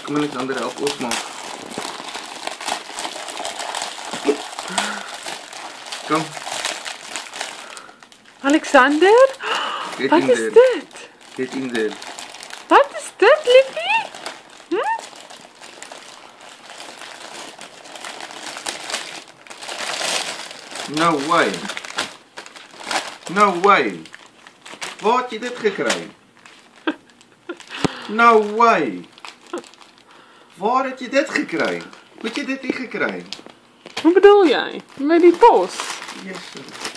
Kom Alexander, help oopmaak. Kom. Alexander? Get Wat in is there. dit? Get in there. Wat is dit, liefie? No way. No way. Waar het jy dit gekry? No way. Waar het jy dit gekry? Hoe het jy dit hier gekry? Hoe bedoel jy? Met die pos? Jesus.